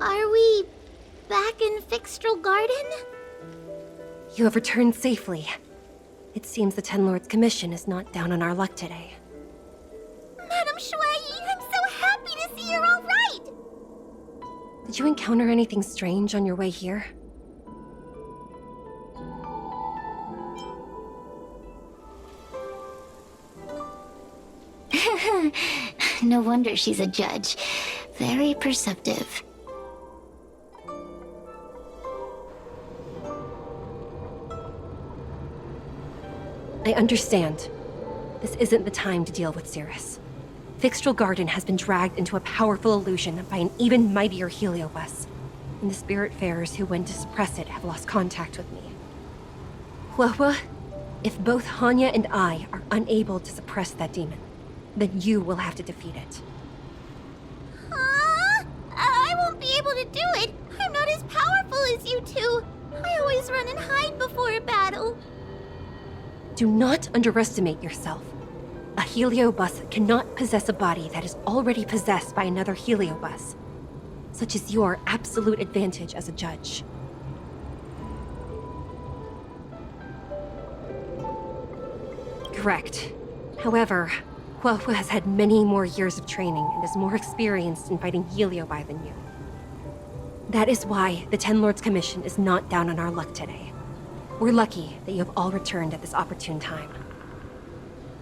Are we back in Fixtral Garden? You have returned safely. It seems the Ten Lords' Commission is not down on our luck today. Madam Shui, I'm so happy to see you're all right! Did you encounter anything strange on your way here? No wonder she's a judge. Very perceptive. I understand. This isn't the time to deal with Cirrus. Fixtral Garden has been dragged into a powerful illusion by an even mightier Heliobus, and the Spiritfarers who went to suppress it have lost contact with me. Huohua, if both Hanya and I are unable to suppress that demon, then you will have to defeat it. Huh? I won't be able to do it. I'm not as powerful as you two. I always run and hide before a battle. Do not underestimate yourself. A Heliobus cannot possess a body that is already possessed by another Heliobus. Such is your absolute advantage as a judge. Correct. However, Huohua has had many more years of training and is more experienced in fighting Heliobi than you. That is why the Ten Lords Commission is not down on our luck today. We're lucky that you have all returned at this opportune time.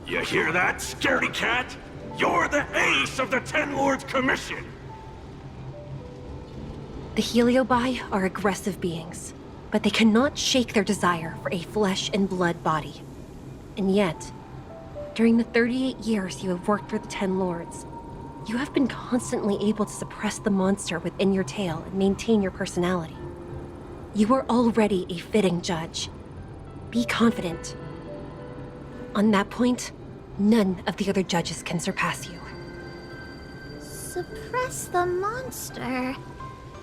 You hear that, scaredy cat? You're the ace of the Ten Lords Commission! The Heliobi are aggressive beings, but they cannot shake their desire for a flesh and blood body. And yet, during the 38 years you have worked for the Ten Lords, you have been constantly able to suppress the monster within your tail and maintain your personality. You are already a fitting judge. Be confident. On that point, none of the other judges can surpass you. Suppress the monster?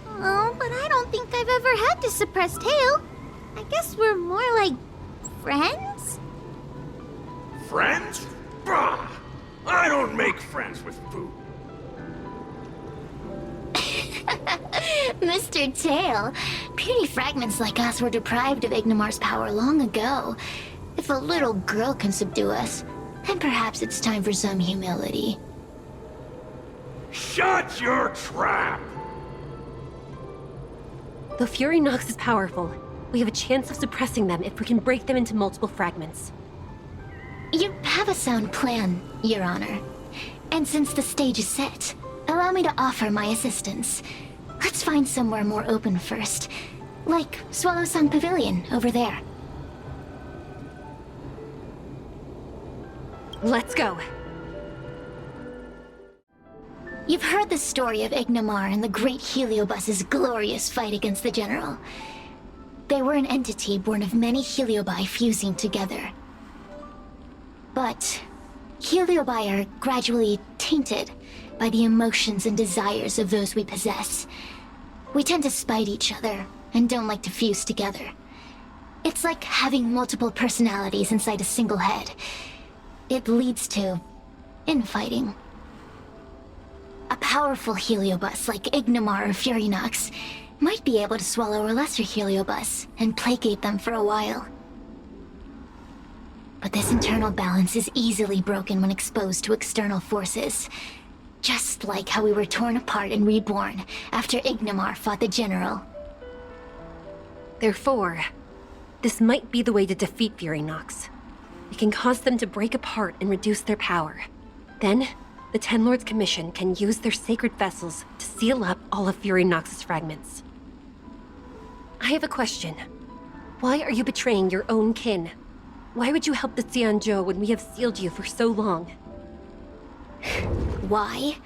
Oh, but I don't think I've ever had to suppress Tail. I guess we're more like friends? Friends? Bah! I don't make friends with food. Mr. Tail, puny fragments like us were deprived of Ignimar's power long ago. If a little girl can subdue us, then perhaps it's time for some humility. Shut your trap! Though Fury Nox is powerful, we have a chance of suppressing them if we can break them into multiple fragments. You have a sound plan, Your Honor. And since the stage is set, allow me to offer my assistance. Let's find somewhere more open first. Like Swallow Song Pavilion, over there. Let's go. You've heard the story of Ignimar and the great Heliobus's glorious fight against the General. They were an entity born of many Heliobi fusing together. But Heliobi are gradually tainted by the emotions and desires of those we possess. We tend to spite each other and don't like to fuse together. It's like having multiple personalities inside a single head. It leads to infighting. A powerful Heliobus like Ignimar or Fury Nox might be able to swallow a lesser Heliobus and placate them for a while. But this internal balance is easily broken when exposed to external forces. Just like how we were torn apart and reborn after Ignimar fought the General. Therefore, this might be the way to defeat Fury Nox. We can cause them to break apart and reduce their power. Then, the Ten Lords Commission can use their sacred vessels to seal up all of Fury Nox's fragments. I have a question. Why are you betraying your own kin? Why would you help the Xianzhou when we have sealed you for so long? Why?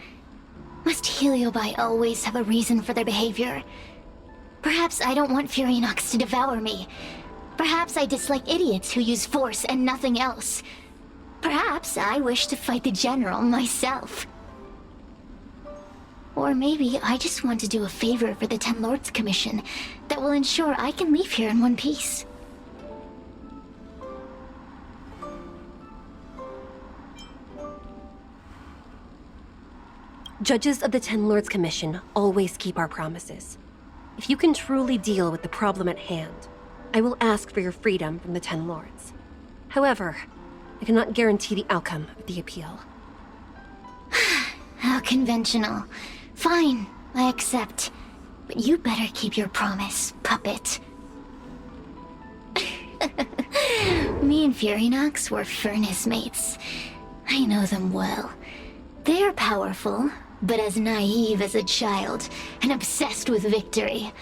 Must Heliobi always have a reason for their behavior? Perhaps I don't want Fury Nox to devour me. Perhaps I dislike idiots who use force and nothing else. Perhaps I wish to fight the General myself. Or maybe I just want to do a favor for the Ten Lords Commission that will ensure I can leave here in one piece. Judges of the Ten Lords Commission always keep our promises. If you can truly deal with the problem at hand, I will ask for your freedom from the Ten Lords. However, I cannot guarantee the outcome of the appeal. How conventional. Fine, I accept. But you better keep your promise, puppet. Me and Furynox were furnace mates. I know them well. They're powerful, but as naive as a child, and obsessed with victory.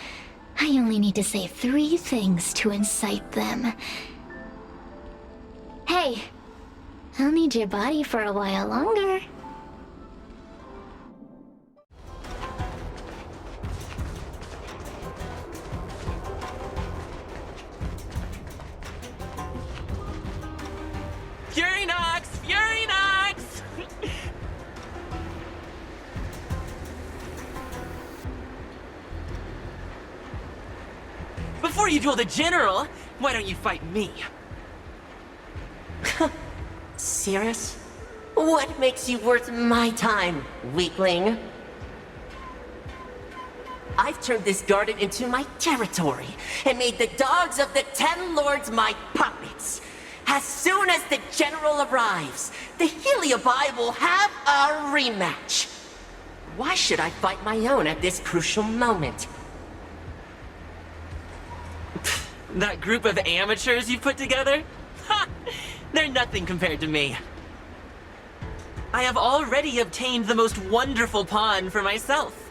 I only need to say 3 things to incite them. Hey, I'll need your body for a while longer. Furynox! Furynox! Before you duel the General, why don't you fight me? Serious? What makes you worth my time, weakling? I've turned this garden into my territory, and made the dogs of the Ten Lords my puppets. As soon as the General arrives, the Heliobi will have a rematch. Why should I fight my own at this crucial moment? That group of amateurs you put together? Ha! They're nothing compared to me. I have already obtained the most wonderful pawn for myself.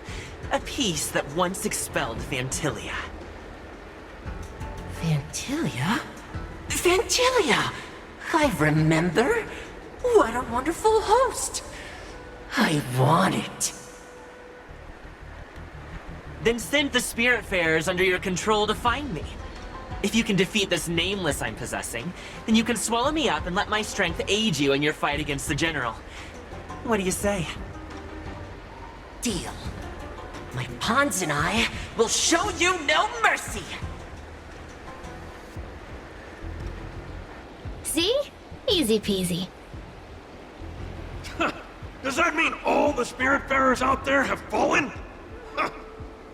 A piece that once expelled Fantilia. Fantilia? Fantilia! I remember. What a wonderful host. I want it. Then send the Spiritfarers under your control to find me. If you can defeat this nameless I'm possessing, then you can swallow me up and let my strength aid you in your fight against the General. What do you say? Deal. My pawns and I will show you no mercy! See? Easy peasy. Does that mean all the Spiritfarers out there have fallen?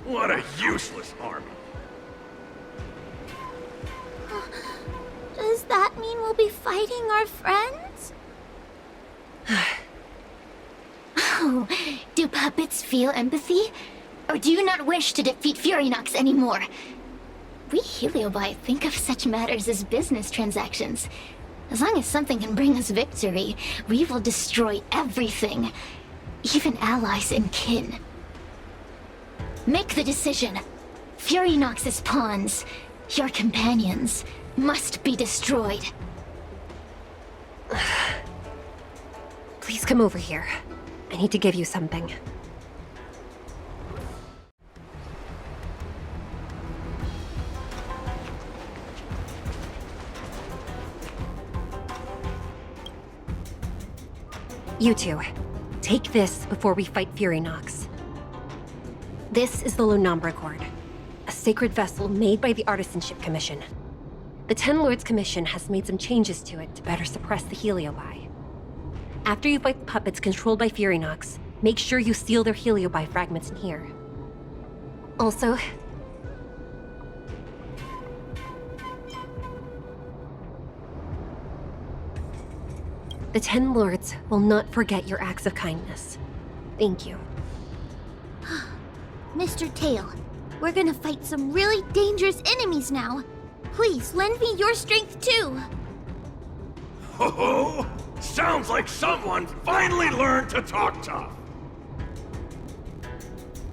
What a useless army. Does that mean we'll be fighting our friends? Oh, do puppets feel empathy? Or do you not wish to defeat Furynox anymore? We Heliobi think of such matters as business transactions. As long as something can bring us victory, we will destroy everything. Even allies and kin. Make the decision. Furynox's pawns, your companions, must be destroyed. Please come over here. I need to give you something. You two, take this before we fight Furynox. This is the Lunambra Cord, a sacred vessel made by the Artisanship Commission. The Ten Lords Commission has made some changes to it to better suppress the Heliobi. After you fight the puppets controlled by Furynox, make sure you seal their Heliobi fragments in here. Also, the Ten Lords will not forget your acts of kindness. Thank you. Mr. Tale, we're gonna fight some really dangerous enemies now. Please lend me your strength too. Ho ho! Sounds like someone finally learned to talk tough.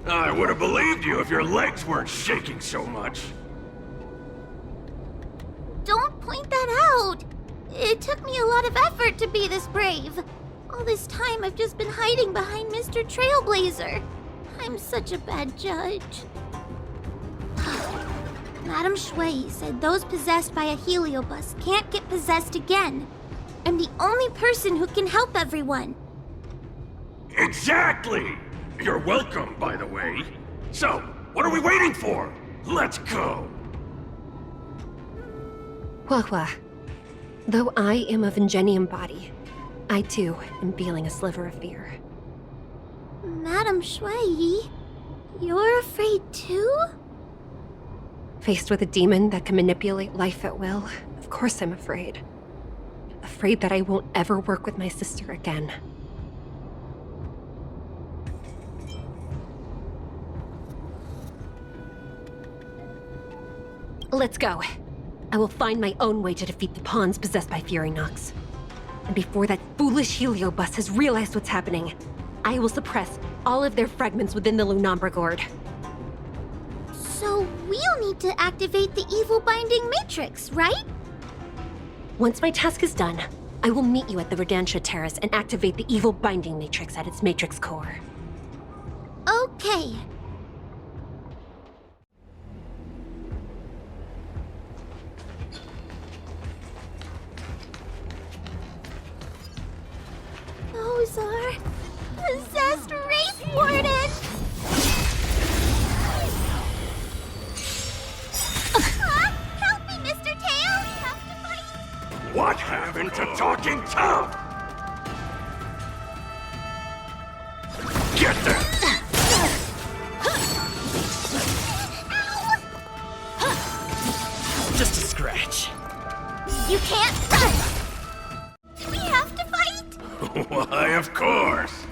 I would have believed you if your legs weren't shaking so much. Don't point that out. It took me a lot of effort to be this brave. All this time I've just been hiding behind Mr. Trailblazer. I'm such a bad judge. Madame Shui said those possessed by a heliobus can't get possessed again. I'm the only person who can help everyone. Exactly! You're welcome, by the way. So, what are we waiting for? Let's go! Huahua, though I am of Ingenium body, I too am feeling a sliver of fear. Madame Shui, you're afraid too? Faced with a demon that can manipulate life at will, of course I'm afraid. Afraid that I won't ever work with my sister again. Let's go. I will find my own way to defeat the pawns possessed by Fury Nox. And before that foolish Heliobus has realized what's happening, I will suppress all of their fragments within the Lunombra Gourd. So we'll need to activate the evil binding matrix, right? Once my task is done, I will meet you at the Verdantia Terrace and activate the evil binding matrix at its matrix core. Okay. Those are possessed Wraith Warden! Help me, Mr. Tail! We have to fight! What happened to talking tough? Get there! Just a scratch. You can't run! We have to fight! Why, of course!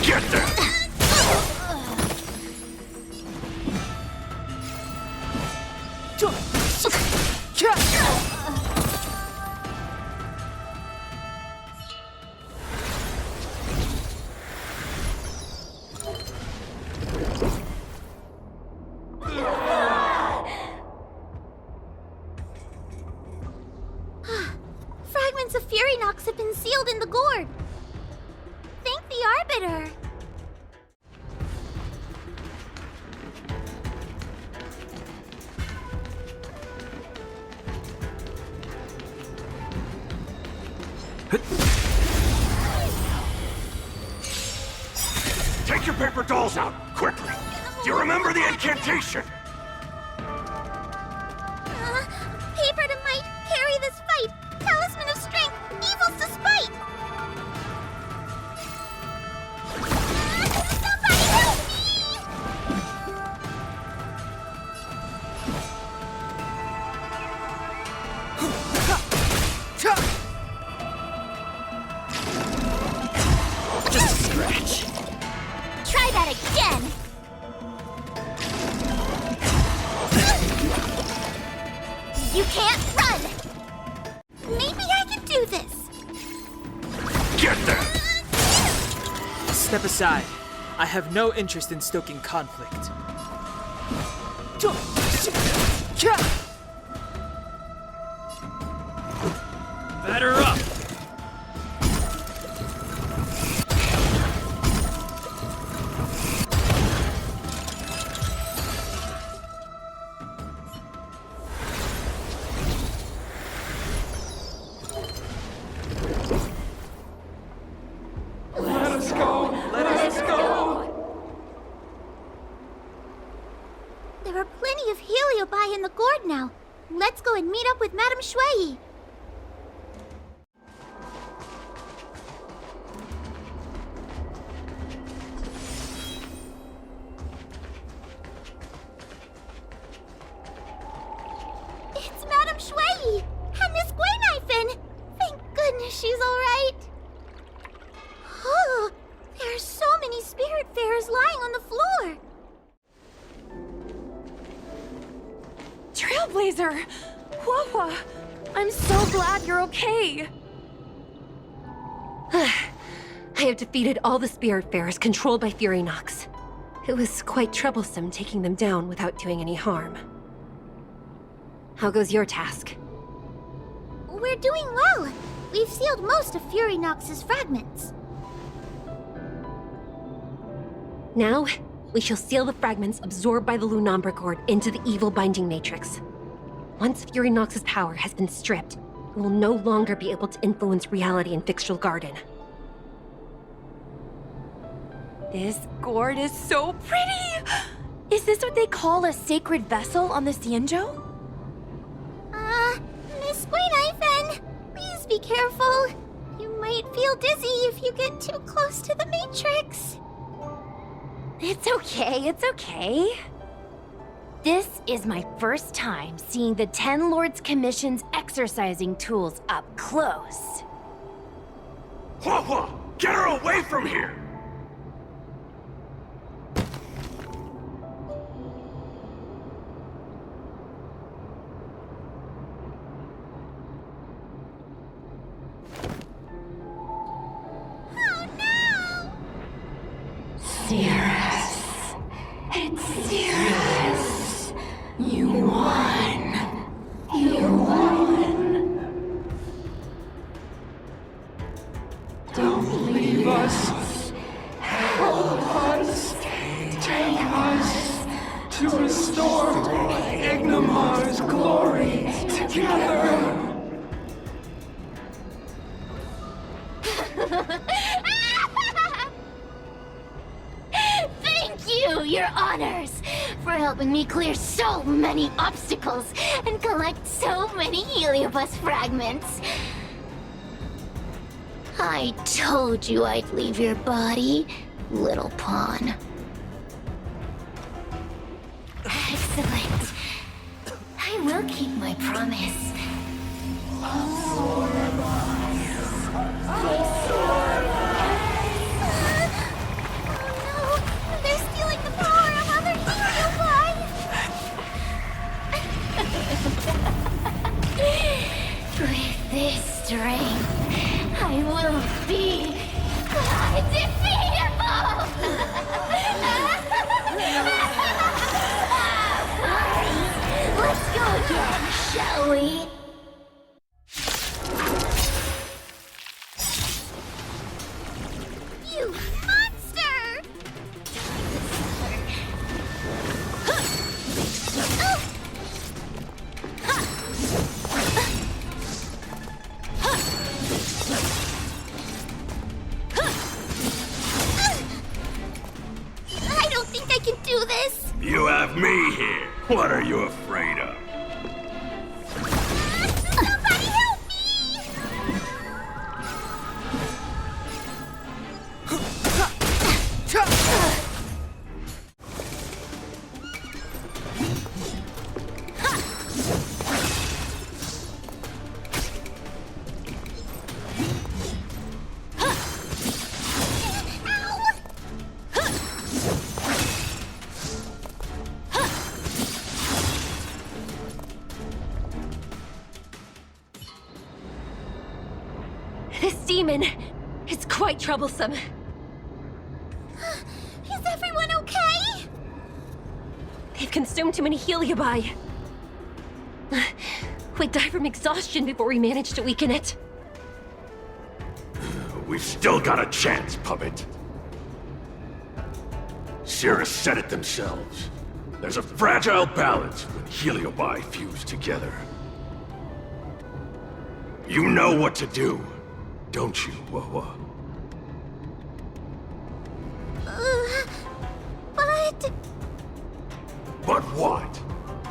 Get there! Fragments of Fury Nox have been sealed in the gourd. Thank the Arbiter. Take your paper dolls out, quickly! Do you remember the incantation? Paper to might, carry this fight. Talisman of strength, evils to spite. Somebody help me! Just a scratch. Try that again! You can't run! Maybe I can do this! Get there! Step aside. I have no interest in stoking conflict. Batter up! There are plenty of Heliobi in the gourd now. Let's go and meet up with Madame Shui. It's Madame Shui! And Miss Gwenyphen! Thank goodness she's alright. Oh, there are so many Spiritfarers lying on the floor. Trailblazer! Whoa! I'm so glad you're okay! I have defeated all the Spiritfarers controlled by Fury Nox. It was quite troublesome taking them down without doing any harm. How goes your task? We're doing well. We've sealed most of Fury Nox's fragments. Now, we shall seal the fragments absorbed by the Lunombra Gourd into the evil binding matrix. Once Fury Nox's power has been stripped, it will no longer be able to influence reality in Fixtral Garden. This gourd is so pretty! Is this what they call a sacred vessel on the Xianzhou? Miss Gwenyphen, please be careful. You might might feel dizzy if you get too close to the Matrix. It's okay, it's okay. This is my first time seeing the Ten Lords Commission's exercising tools up close. Hua Hua! Get her away from here! Cirrus. It's Cirrus. You won. You won. Don't leave us. Help us. Take us to restore Ignimar's glory together. Thank you, your honors, for helping me clear so many obstacles and collect so many Heliobus fragments. I told you I'd leave your body, little pawn. Excellent. I will keep my promise. Oh no! They're stealing the power of other Heliobi! With this strength, I will be undefeatable! Let's go again, shall we? You monster! I don't think I can do this! You have me here. What are you afraid of? Somebody help me! This demon is quite troublesome. Is everyone okay? They've consumed too many Heliobi. We'd die from exhaustion before we manage to weaken it. We've still got a chance, puppet. Cirrus said it themselves. There's a fragile balance when Heliobi fuse together. You know what to do, don't you, Wawa? But... But what?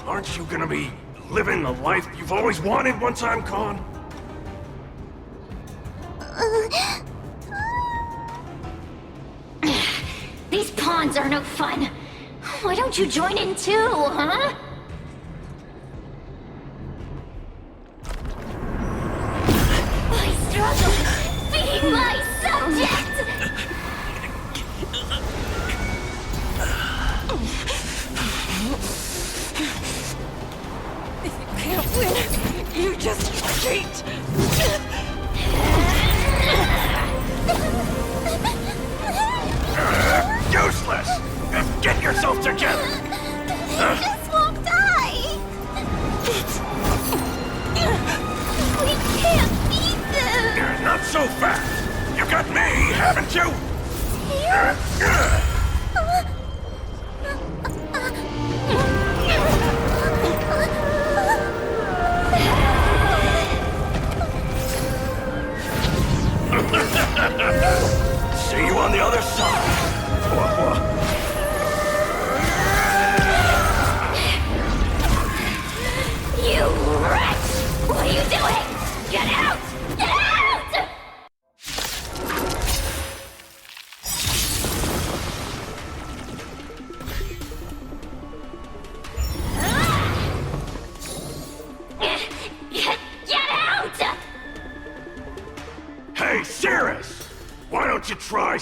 Aren't you gonna be living the life you've always wanted once I'm gone? These pawns are no fun. Why don't you join in too, huh? I struggle being my subject! If you can't win, you just cheat! Useless! Get yourself together! This won't die! We can't beat them! Not so fast! You got me, haven't you?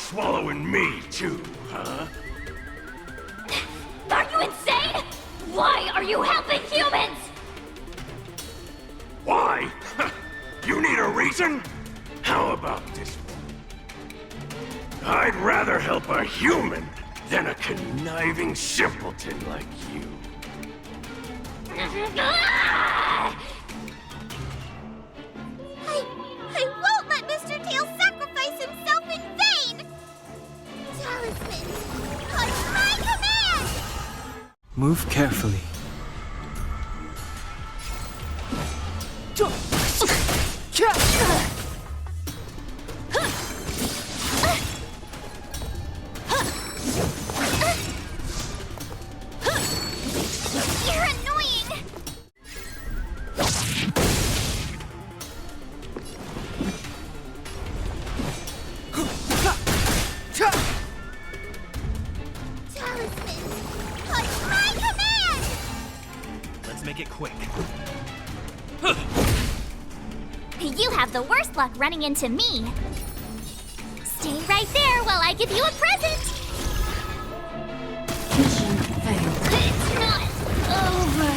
swallowing me too, huh? Are you insane? Why are you helping humans? Why? You need a reason? How about this one? I'd rather help a human than a conniving simpleton like you. I won't let Mr. Tail sacrifice himself in vain! Talismans, on my command! Move carefully. You're annoying! Talismans, on my command! Let's make it quick. You have the worst luck running into me. Stay right there while I give you a present! Mission failed. It's not over.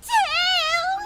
Tail!